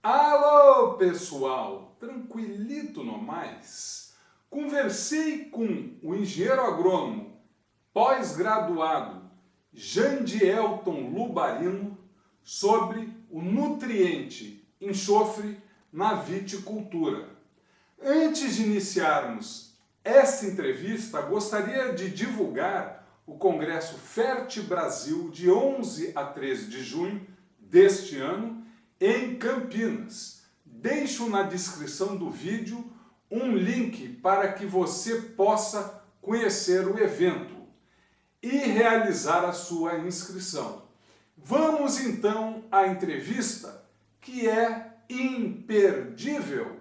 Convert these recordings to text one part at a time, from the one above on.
Alô, pessoal! Tranquilito no mais? Conversei com o engenheiro agrônomo pós-graduado Jandielton Lubarino sobre o nutriente enxofre na viticultura. Antes de iniciarmos esta entrevista, gostaria de divulgar o Congresso Fert Brasil de 11 a 13 de junho deste ano em Campinas. Deixo na descrição do vídeo um link para que você possa conhecer o evento e realizar a sua inscrição. Vamos então à entrevista, que é imperdível.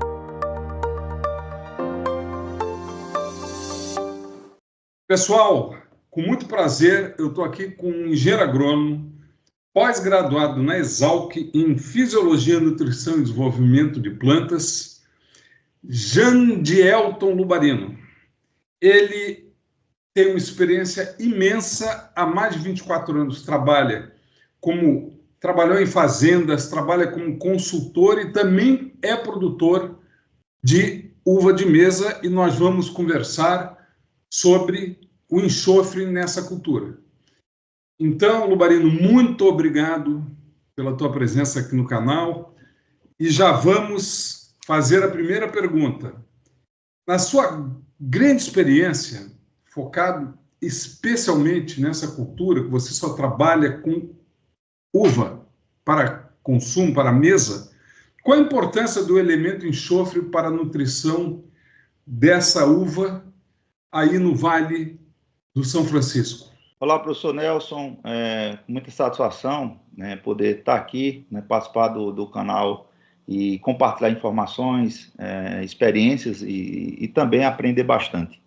Pessoal, com muito prazer, eu estou aqui com um engenheiro agrônomo, pós-graduado na Exalc em Fisiologia, Nutrição e Desenvolvimento de Plantas, Jandielton Lubarino. Ele tem uma experiência imensa, há mais de 24 anos trabalhou em fazendas, trabalha como consultor e também é produtor de uva de mesa, e nós vamos conversar sobre o enxofre nessa cultura. Então, Lubarino, muito obrigado pela tua presença aqui no canal e já vamos fazer a primeira pergunta. Na sua grande experiência, focado especialmente nessa cultura, que você só trabalha com uva para consumo, para mesa, qual a importância do elemento enxofre para a nutrição dessa uva aí no Vale do São Francisco? Olá, professor Nelson, com muita satisfação, né, poder estar aqui, né, participar do canal e compartilhar informações, experiências e também aprender bastante.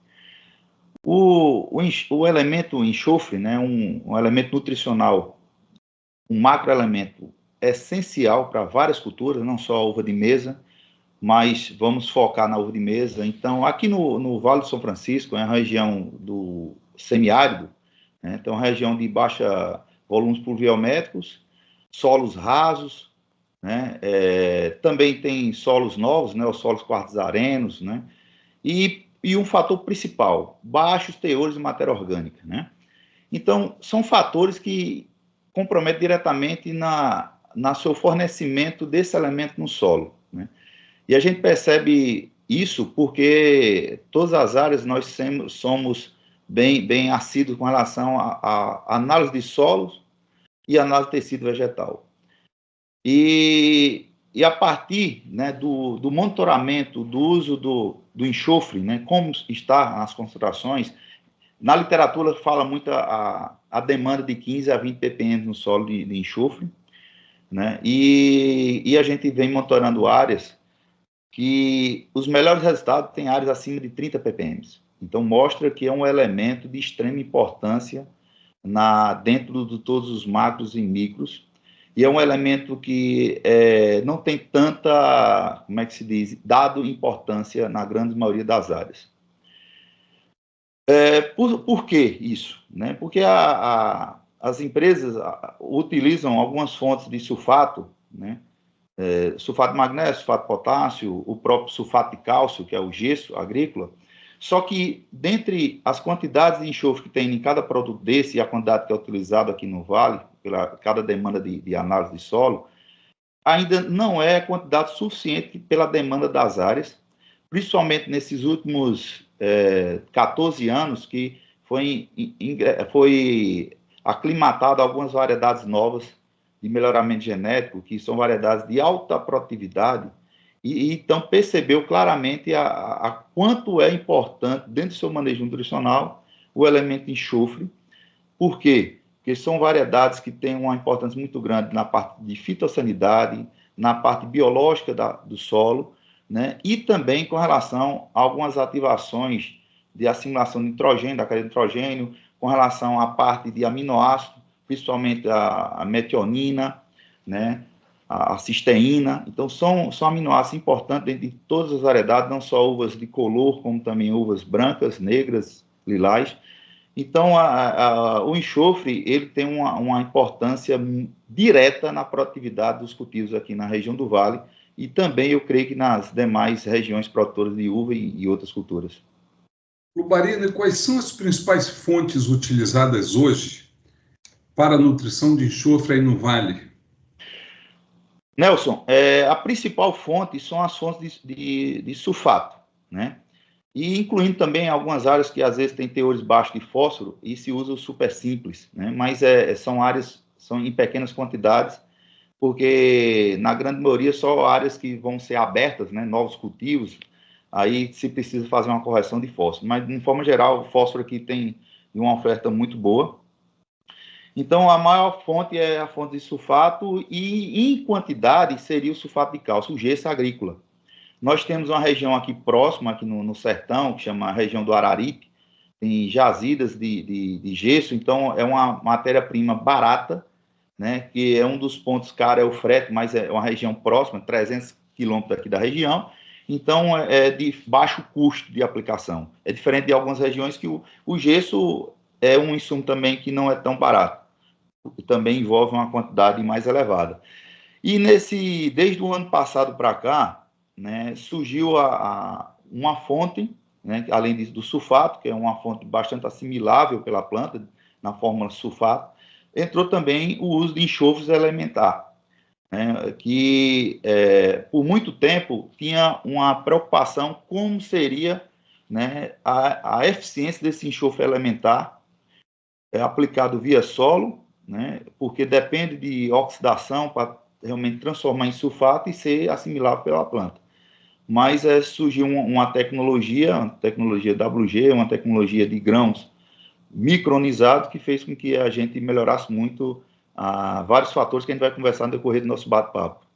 O elemento enxofre, né, um elemento nutricional, um macroelemento essencial para várias culturas, não só a uva de mesa, mas vamos focar na uva de mesa. Então, aqui no Vale do São Francisco, é a região do semiárido, né? Então, uma região de baixa volumes pluviométricos, solos rasos, né? Também tem solos novos, né? Os solos quartzarenos, né? E um fator principal, baixos teores de matéria orgânica, né? Então, são fatores que comprometem diretamente na seu fornecimento desse elemento no solo, né? E a gente percebe isso porque todas as áreas nós somos bem assíduos com relação à análise de solos e análise de tecido vegetal. E a partir, né, do monitoramento do uso do enxofre, né, como está nas concentrações, na literatura fala muito a demanda de 15 a 20 ppm no solo de enxofre, né, e a gente vem monitorando áreas que os melhores resultados têm áreas acima de 30 ppm. Então, mostra que é um elemento de extrema importância dentro de todos os macros e micros, e é um elemento que não tem tanta, como é que se diz, dado importância na grande maioria das áreas. Por que isso? Né? Porque as empresas utilizam algumas fontes de sulfato, né? Sulfato de magnésio, sulfato de potássio, o próprio sulfato de cálcio, que é o gesso agrícola. Só que, dentre as quantidades de enxofre que tem em cada produto desse e a quantidade que é utilizada aqui no Vale, pela cada demanda de análise de solo, ainda não é quantidade suficiente pela demanda das áreas, principalmente nesses últimos 14 anos que foi aclimatado algumas variedades novas de melhoramento genético, que são variedades de alta produtividade, e então percebeu claramente a quanto é importante, dentro do seu manejo nutricional, o elemento enxofre. Por quê? Porque são variedades que têm uma importância muito grande na parte de fitossanidade, na parte biológica do solo, né? E também com relação a algumas ativações de assimilação de nitrogênio, da cadeia de nitrogênio, com relação à parte de aminoácidos, principalmente a metionina, né, a cisteína. Então, são aminoácidos importantes dentro de todas as variedades, não só uvas de color, como também uvas brancas, negras, lilás. Então, o enxofre ele tem uma importância direta na produtividade dos cultivos aqui na região do Vale, e também eu creio que nas demais regiões produtoras de uva e outras culturas. Lubarino, e quais são as principais fontes utilizadas hoje para a nutrição de enxofre aí no Vale? Nelson, a principal fonte são as fontes de sulfato, né? E incluindo também algumas áreas que às vezes têm teores baixos de fósforo e se usa o super simples, né? Mas são áreas, são em pequenas quantidades, porque na grande maioria só áreas que vão ser abertas, né? Novos cultivos, aí se precisa fazer uma correção de fósforo. Mas, de forma geral, o fósforo aqui tem uma oferta muito boa. Então, a maior fonte é a fonte de sulfato e, em quantidade, seria o sulfato de cálcio, o gesso agrícola. Nós temos uma região aqui próxima, aqui no sertão, que chama a região do Araripe, tem jazidas de gesso, então é uma matéria-prima barata, né, que é um dos pontos caros, é o frete, mas é uma região próxima, 300 quilômetros daqui da região, então é de baixo custo de aplicação. É diferente de algumas regiões que o gesso é um insumo também que não é tão barato, que também envolve uma quantidade mais elevada. E desde o ano passado para cá, né, surgiu uma fonte, né, além do sulfato, que é uma fonte bastante assimilável pela planta, na fórmula sulfato, entrou também o uso de enxofres elementar, né, que por muito tempo tinha uma preocupação como seria, né, a eficiência desse enxofre elementar aplicado via solo, né, porque depende de oxidação para realmente transformar em sulfato e ser assimilável pela planta. Mas surgiu uma tecnologia WG, uma tecnologia de grãos micronizados, que fez com que a gente melhorasse muito vários fatores que a gente vai conversar no decorrer do nosso bate-papo.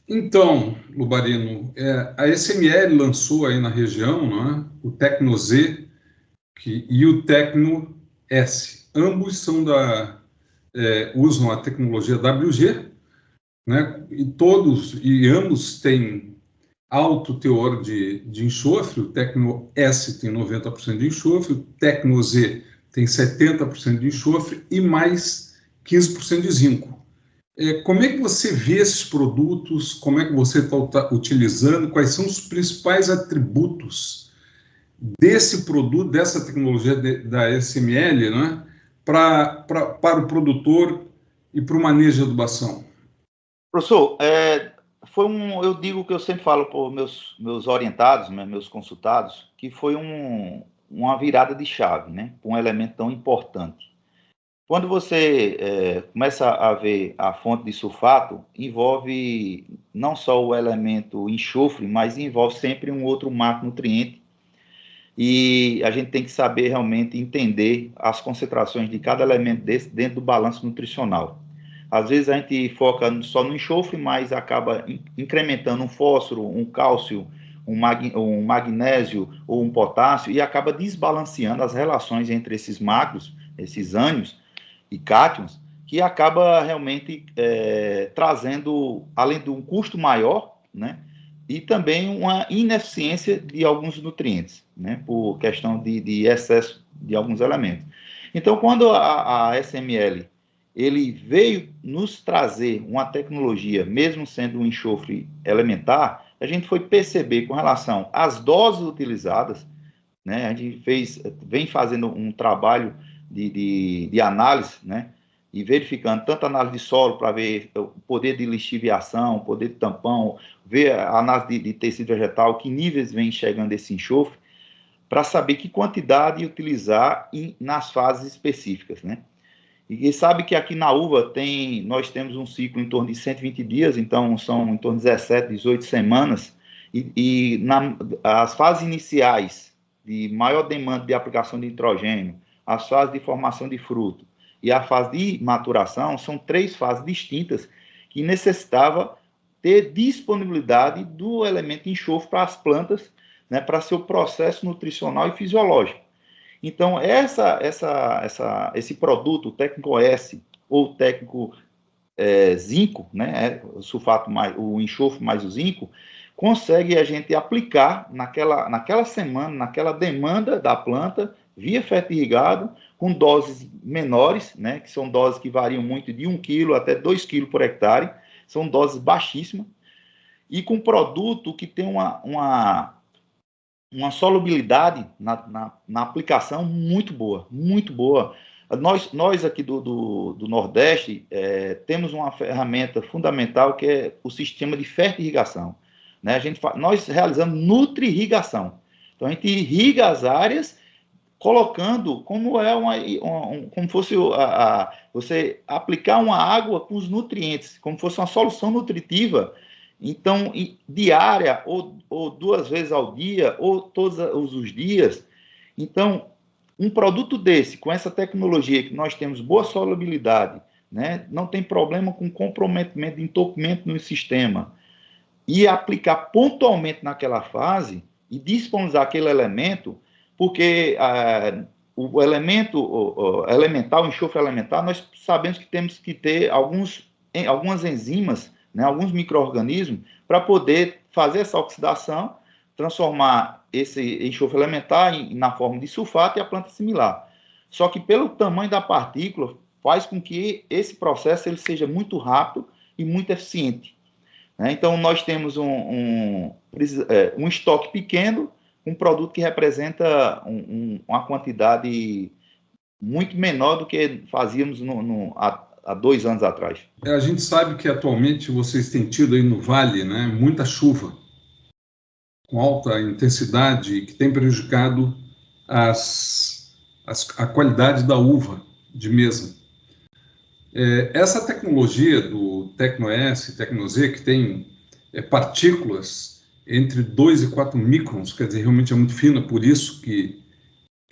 Então, Lubarino, a SML lançou aí na região, né, o Tecno Z e o Tecno S. Ambos são usam a tecnologia WG, né, e ambos têm alto teor de enxofre. O Tecno S tem 90% de enxofre, o Tecno Z tem 70% de enxofre e mais 15% de zinco. Como é que você vê esses produtos? Como é que você está utilizando? Quais são os principais atributos desse produto, dessa tecnologia da SML, né, para o produtor e para o manejo de adubação? Professor, eu digo que eu sempre falo para meus orientados, né, meus consultados, que foi uma virada de chave, né, um elemento tão importante. Quando você começa a ver a fonte de sulfato, envolve não só o elemento enxofre, mas envolve sempre um outro macronutriente, e a gente tem que saber realmente entender as concentrações de cada elemento desse dentro do balanço nutricional. Às vezes a gente foca só no enxofre, mas acaba incrementando um fósforo, um cálcio, um magnésio ou um potássio, e acaba desbalanceando as relações entre esses macros, esses ânions e cátions, que acaba realmente trazendo, além de um custo maior, né, e também uma ineficiência de alguns nutrientes, né, por questão de excesso de alguns elementos. Então, quando a SML ele veio nos trazer uma tecnologia, mesmo sendo um enxofre elementar, a gente foi perceber com relação às doses utilizadas, né, a gente vem fazendo um trabalho de análise, né, e verificando tanto a análise de solo para ver o poder de lixiviação, o poder de tampão, ver a análise de tecido vegetal, que níveis vem chegando esse enxofre, para saber que quantidade utilizar nas fases específicas, né? E sabe que aqui na uva nós temos um ciclo em torno de 120 dias, então são em torno de 17, 18 semanas, as fases iniciais de maior demanda de aplicação de nitrogênio, as fases de formação de fruto e a fase de maturação, são 3 fases distintas que necessitava ter disponibilidade do elemento enxofre para as plantas, né, para seu processo nutricional e fisiológico. Então, esse produto, o técnico S ou técnico zinco, né, o sulfato o enxofre mais o zinco, consegue a gente aplicar naquela semana, naquela demanda da planta, via feto irrigado, com doses menores, né, que são doses que variam muito de 1 kg até 2 kg por hectare, são doses baixíssimas, e com produto que tem uma solubilidade na aplicação muito boa, muito boa. Nós aqui do Nordeste temos uma ferramenta fundamental que é o sistema de fertirrigação. Né? Nós realizamos nutri-irrigação. Então, a gente irriga as áreas colocando como como fosse você aplicar uma água com os nutrientes, como fosse uma solução nutritiva, então, diária, ou 2 vezes ao dia, ou todos os dias. Então, um produto desse, com essa tecnologia que nós temos boa solubilidade, né, não tem problema com comprometimento, entupimento no sistema, e aplicar pontualmente naquela fase, e disponibilizar aquele elemento, porque o elemento elementar, o enxofre elementar, nós sabemos que temos que ter algumas enzimas, né, alguns micro-organismos, para poder fazer essa oxidação, transformar esse enxofre elementar na forma de sulfato e a planta assimilar. Só que pelo tamanho da partícula, faz com que esse processo ele seja muito rápido e muito eficiente. Né? Então, nós temos um estoque pequeno, um produto que representa uma quantidade muito menor do que fazíamos há 2 anos atrás. A gente sabe que atualmente vocês têm tido aí no Vale, né, muita chuva, com alta intensidade, que tem prejudicado a qualidade da uva de mesa. Essa tecnologia do Tecno-S, Tecno-Z, que tem partículas entre 2 e 4 microns, quer dizer, realmente é muito fina, por isso que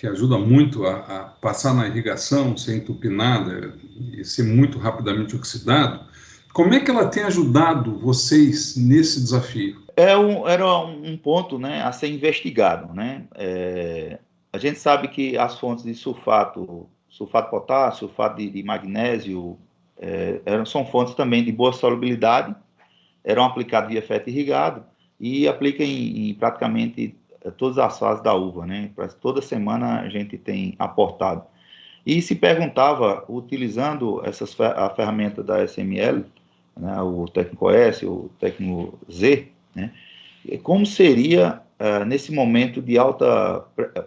ajuda muito a passar na irrigação, ser entupinada e ser muito rapidamente oxidado. Como é que ela tem ajudado vocês nesse desafio? Era um ponto, né, a ser investigado. Né? A gente sabe que as fontes de sulfato de potássio, sulfato de magnésio, são fontes também de boa solubilidade, eram aplicadas via fertirrigado e aplica em praticamente todas as fases da uva, né? Toda semana a gente tem aportado. E se perguntava, utilizando a ferramenta da SML, né, o Tecno-S, o Tecno-Z, né, como seria nesse momento de alta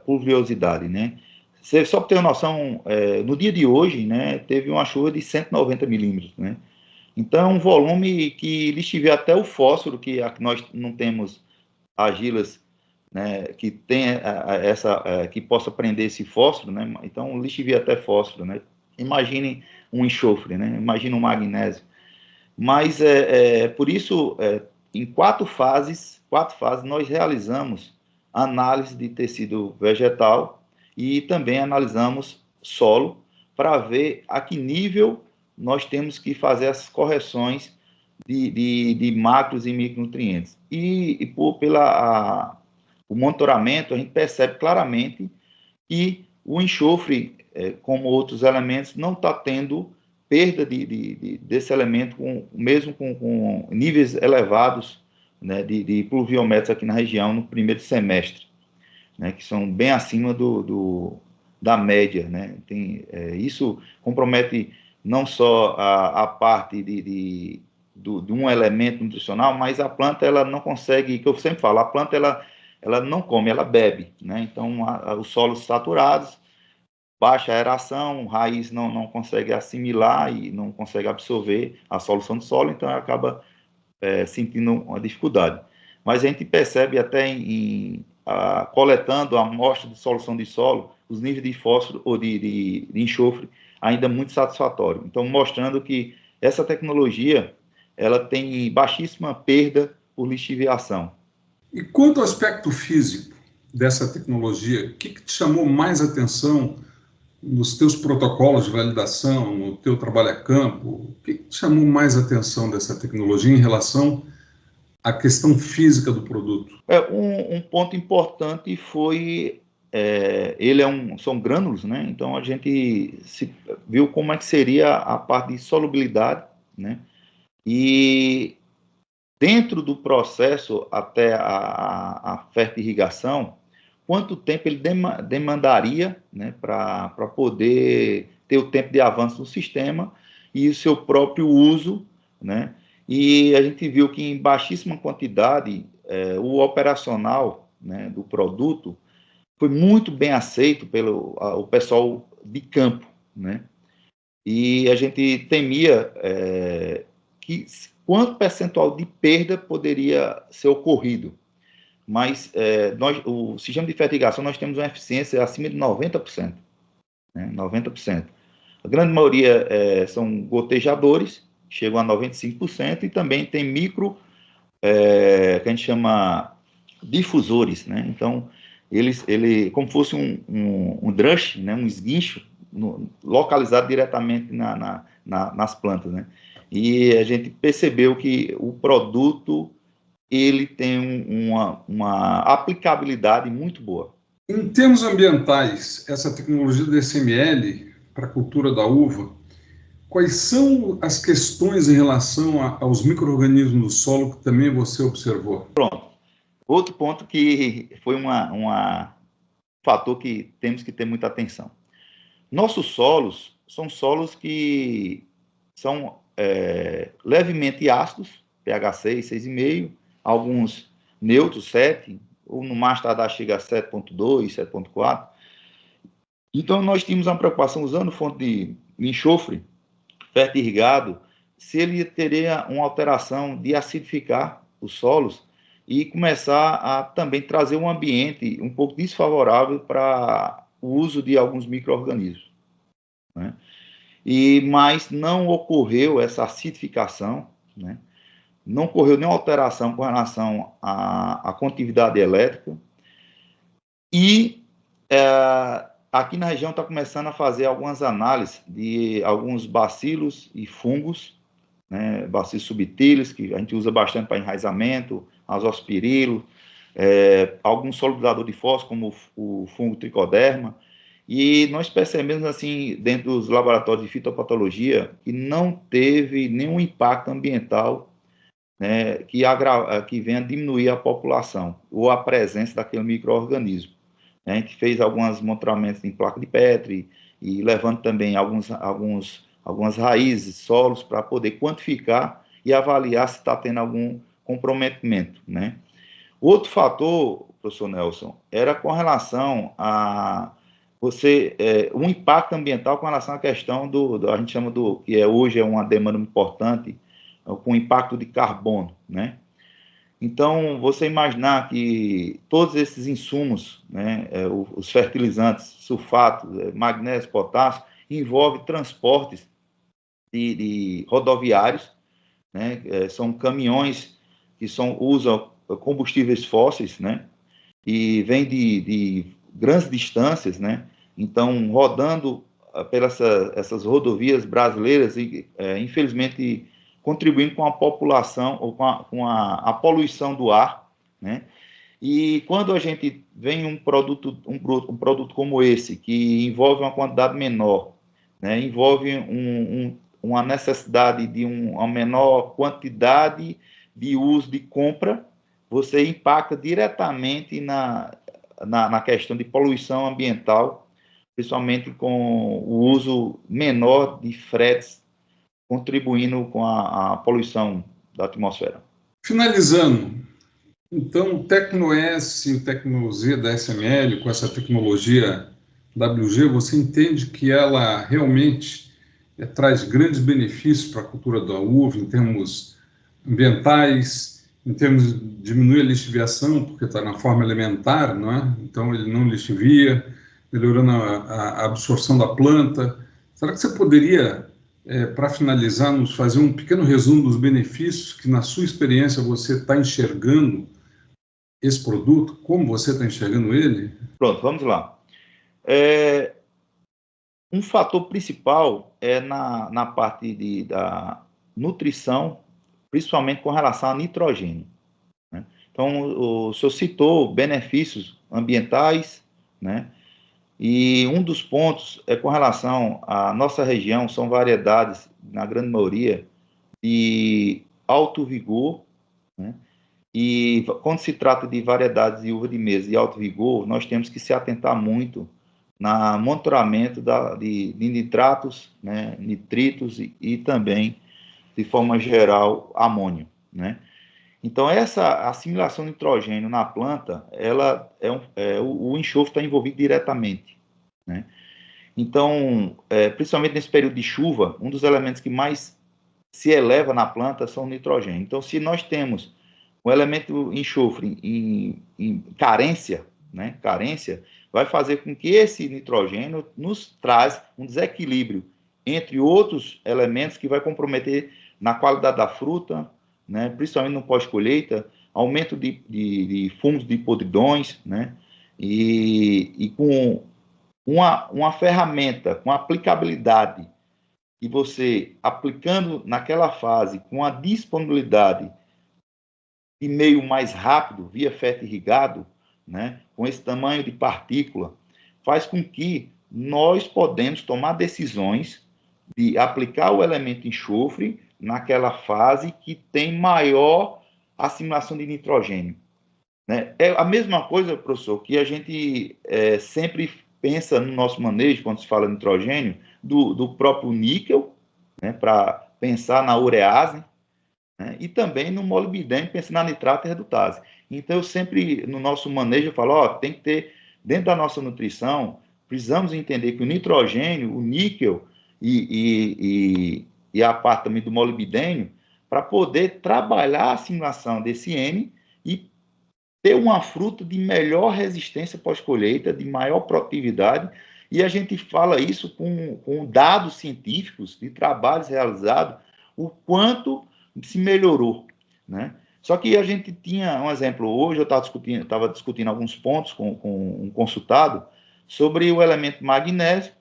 pluviosidade, né? Você só para ter uma noção, no dia de hoje, né, teve uma chuva de 190 milímetros, né? Então, um volume que lixiviou até o fósforo, que nós não temos argilas, né, que tem que possa prender esse fósforo, né? Então, lixivia até fósforo, né? Imagine um enxofre, né? Imagine um magnésio. Mas, por isso, em 4 fases, nós realizamos análise de tecido vegetal e também analisamos solo para ver a que nível nós temos que fazer as correções de macros e micronutrientes. E o monitoramento, a gente percebe claramente que o enxofre, como outros elementos, não está tendo perda desse elemento, mesmo com níveis elevados, né, de pluviometros aqui na região no primeiro semestre, né, que são bem acima da média. Né? Isso compromete não só a parte de um elemento nutricional, mas a planta ela não consegue, que eu sempre falo, a planta ela não come, ela bebe. Né? Então, os solos saturados, baixa aeração, raiz não consegue assimilar e não consegue absorver a solução do solo, então ela acaba sentindo uma dificuldade. Mas a gente percebe até coletando a amostra de solução de solo, os níveis de fósforo ou de enxofre ainda muito satisfatório. Então, mostrando que essa tecnologia ela tem baixíssima perda por lixiviação. E quanto ao aspecto físico dessa tecnologia, o que te chamou mais atenção nos teus protocolos de validação, no teu trabalho a campo? O que te chamou mais atenção dessa tecnologia em relação à questão física do produto? Um ponto importante foi são grânulos, né? Então a gente viu como é que seria a parte de solubilidade, né? E dentro do processo até a fertirrigação, quanto tempo ele demandaria, né, para poder ter o tempo de avanço do sistema e o seu próprio uso, né? e a gente viu que em baixíssima quantidade o operacional, né, do produto foi muito bem aceito pelo o pessoal de campo, né? E a gente temia que quanto percentual de perda poderia ser ocorrido. Mas o sistema de fertigação, nós temos uma eficiência acima de 90%. Né? 90%. A grande maioria são gotejadores, chegam a 95%, e também tem micro, que a gente chama difusores. Né? Então, ele como fosse um drush, né? Um esguincho, localizado diretamente nas plantas. Né? E a gente percebeu que o produto ele tem uma aplicabilidade muito boa. Em termos ambientais, essa tecnologia do SML para a cultura da uva, quais são as questões em relação aos micro-organismos do solo que também você observou? Pronto. Outro ponto que foi um fator que temos que ter muita atenção. Nossos solos são solos que são levemente ácidos, pH 6, 6,5, alguns neutros, 7, ou no mais tardar chega a 7,2, 7,4. Então, nós tínhamos uma preocupação usando fonte de enxofre fertirrigado, se ele teria uma alteração de acidificar os solos e começar a também trazer um ambiente um pouco desfavorável para o uso de alguns micro-organismos. Né? Mas não ocorreu essa acidificação, né? Não ocorreu nenhuma alteração com relação à condutividade elétrica, e aqui na região está começando a fazer algumas análises de alguns bacilos e fungos, né, bacilos subtilis, que a gente usa bastante para enraizamento, azospirilo, alguns solubilizadores de fósforo, como o fungo tricoderma, e nós percebemos, assim, dentro dos laboratórios de fitopatologia, que não teve nenhum impacto ambiental, né, que venha diminuir a população ou a presença daquele micro-organismo. A gente fez alguns monitoramentos em placa de Petri e levando também algumas raízes, solos, para poder quantificar e avaliar se está tendo algum comprometimento, né? Outro fator, professor Nelson, era com relação a um impacto ambiental com relação à questão a gente chama que hoje é uma demanda importante, com impacto de carbono, né? Então, você imaginar que todos esses insumos, né, os fertilizantes, sulfato, magnésio, potássio, envolve transportes de rodoviários, né, são caminhões que usam combustíveis fósseis, né, e vêm de grandes distâncias, né, então rodando pelas essas rodovias brasileiras e, infelizmente, contribuindo com a população, ou com a poluição do ar, né? E quando a gente vem um produto como esse, que envolve uma quantidade menor, né? Envolve uma necessidade de uma menor quantidade de uso de compra, você impacta diretamente na questão de poluição ambiental, principalmente com o uso menor de fretes, contribuindo com a poluição da atmosfera. Finalizando, então, o Tecno-S e o Tecno-Z da SML, com essa tecnologia WG, você entende que ela realmente traz grandes benefícios para a cultura da uva, em termos ambientais, em termos de diminuir a lixiviação, porque está na forma elementar, não é? Então, ele não lixivia, melhorando a absorção da planta. Será que você poderia, para finalizar, nos fazer um pequeno resumo dos benefícios que, na sua experiência, você está enxergando esse produto? Como você está enxergando ele? Pronto, vamos lá. Um fator principal é na parte da nutrição, principalmente com relação a nitrogênio, né? Então, o senhor citou benefícios ambientais, né? E um dos pontos é com relação à nossa região, são variedades, na grande maioria, de alto vigor, né? E quando se trata de variedades de uva de mesa de alto vigor, nós temos que se atentar muito no monitoramento de nitratos, né, nitritos e também de forma geral, amônio, né? Então, essa assimilação de nitrogênio na planta, ela o enxofre está envolvido diretamente, né? Então, principalmente nesse período de chuva, um dos elementos que mais se eleva na planta são o nitrogênio. Então, se nós temos o elemento enxofre em carência, né? Carência, vai fazer com que esse nitrogênio nos traz um desequilíbrio entre outros elementos que vai comprometer na qualidade da fruta, né? Principalmente no pós-colheita, aumento de fungos de podridões, né? E com uma ferramenta, com aplicabilidade, e você aplicando naquela fase, com a disponibilidade de meio mais rápido, via feto irrigado, né, com esse tamanho de partícula, faz com que nós podemos tomar decisões de aplicar o elemento enxofre naquela fase que tem maior assimilação de nitrogênio, né? É a mesma coisa, professor, que a gente sempre pensa no nosso manejo, quando se fala de nitrogênio, do próprio níquel, né, para pensar na urease, né, e também no molibdênio, pensando na nitrato e redutase. Então, eu sempre, no nosso manejo, eu falo, tem que ter, dentro da nossa nutrição, precisamos entender que o nitrogênio, o níquel e a parte também do molibdênio, para poder trabalhar a assimilação desse N e ter uma fruta de melhor resistência pós-colheita, de maior produtividade, e a gente fala isso com dados científicos de trabalhos realizados, o quanto se melhorou, né? Só que a gente tinha um exemplo, hoje eu estava discutindo alguns pontos com um consultado sobre o elemento magnésio,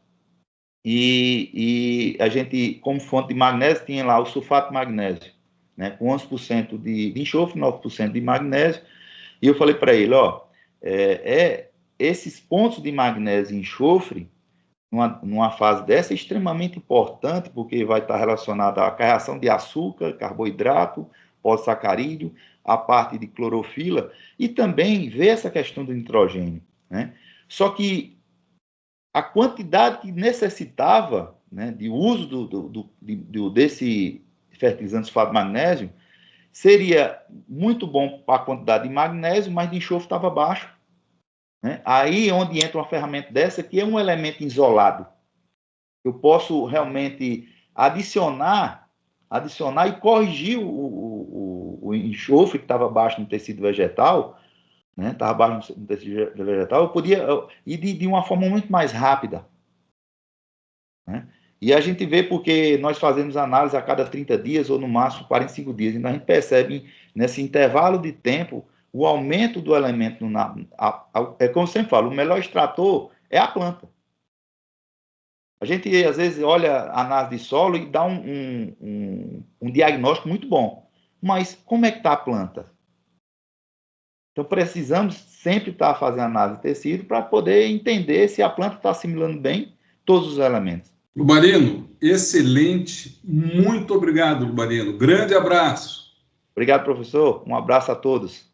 e a gente, como fonte de magnésio, tinha lá o sulfato de magnésio, né, com 11% de enxofre, 9% de magnésio, e eu falei para ele, esses pontos de magnésio e enxofre, numa fase dessa, é extremamente importante, porque vai estar relacionado à reação de açúcar, carboidrato, pós-sacarídeo, a parte de clorofila, e também ver essa questão do nitrogênio, né? Só que a quantidade que necessitava, né, de uso desse fertilizante sulfato de magnésio seria muito bom para a quantidade de magnésio, mas de enxofre estava baixo, né? Aí é onde entra uma ferramenta dessa, que é um elemento isolado. Eu posso realmente adicionar e corrigir o enxofre que estava baixo no tecido vegetal, né? Estava baixo no tecido vegetal, eu podia ir de uma forma muito mais rápida, né? E a gente vê porque nós fazemos análise a cada 30 dias ou no máximo 45 dias, então a gente percebe nesse intervalo de tempo o aumento do elemento. É como eu sempre falo, o melhor extrator é a planta. A gente às vezes olha a análise de solo e dá um diagnóstico muito bom, mas como é que está a planta? Então precisamos sempre estar fazendo análise de tecido para poder entender se a planta está assimilando bem todos os elementos. Lubarino, excelente. Muito obrigado, Lubarino. Grande abraço. Obrigado, professor. Um abraço a todos.